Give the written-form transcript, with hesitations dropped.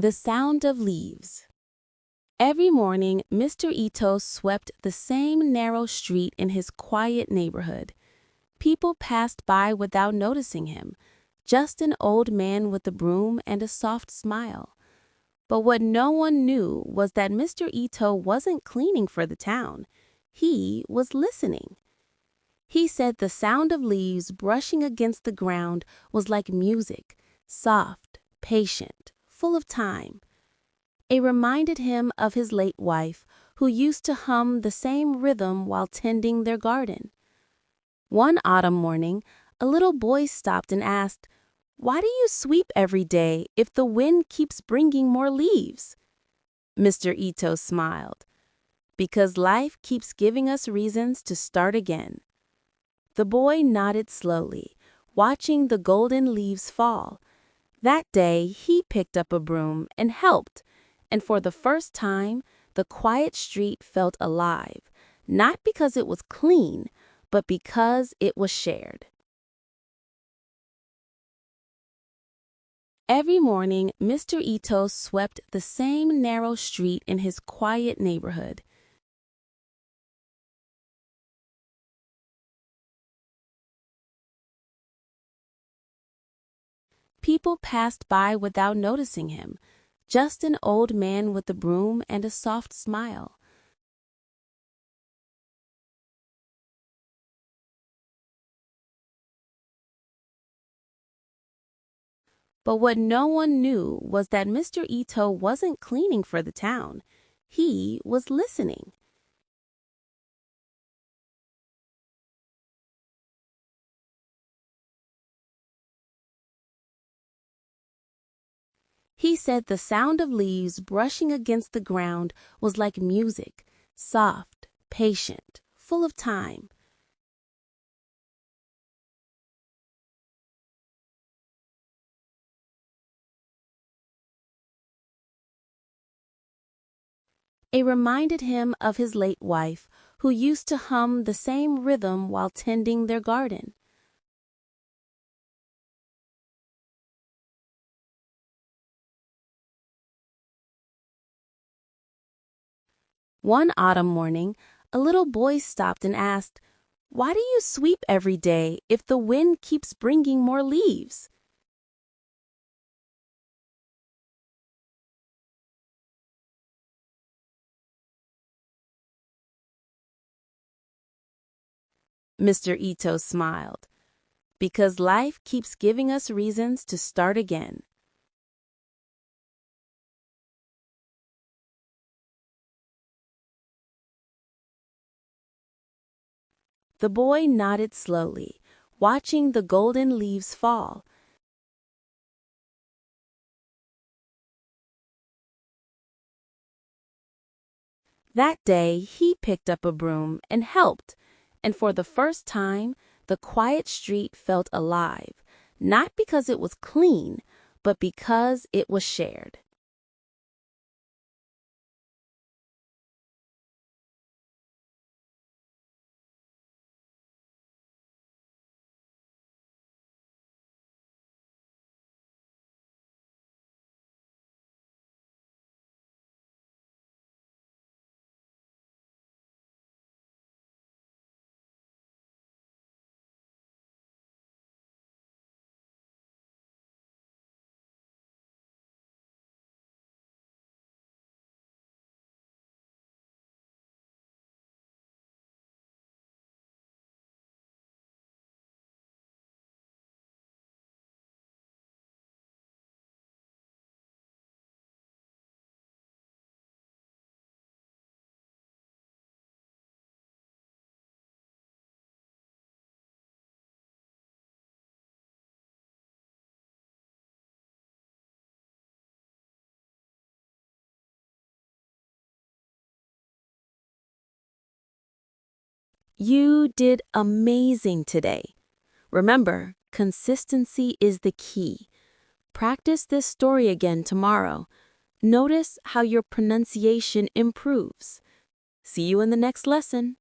The sound of leaves. Every morning, Mr. Ito swept the same narrow street in his quiet neighborhood. People passed by without noticing him, just an old man with a broom and a soft smile. But what no one knew was that Mr. Ito wasn't cleaning for the town. He was listening. He said the sound of leaves brushing against the ground was like music, soft, patient, full of time. It reminded him of his late wife, who used to hum the same rhythm while tending their garden. One autumn morning, a little boy stopped and asked, "Why do you sweep every day if the wind keeps bringing more leaves?" Mr. Ito smiled. "Because life keeps giving us reasons to start again." The boy nodded slowly, watching the golden leaves fall. That day, he picked up a broom and helped, and for the first time, the quiet street felt alive, not because it was clean, but because it was shared. Every morning, Mr. Ito swept the same narrow street in his quiet neighborhood. People passed by without noticing him, just an old man with a broom and a soft smile. But what no one knew was that Mr. Ito wasn't cleaning for the town. He was listening. He said the sound of leaves brushing against the ground was like music, soft, patient, full of time. It reminded him of his late wife, who used to hum the same rhythm while tending their garden. One autumn morning, a little boy stopped and asked, "Why do you sweep every day if the wind keeps bringing more leaves?" Mr. Ito smiled. "Because life keeps giving us reasons to start again." The boy nodded slowly, watching the golden leaves fall. That day, he picked up a broom and helped, and for the first time, the quiet street felt alive, not because it was clean, but because it was shared. You did amazing today. Remember, consistency is the key. Practice this story again tomorrow. Notice how your pronunciation improves. See you in the next lesson.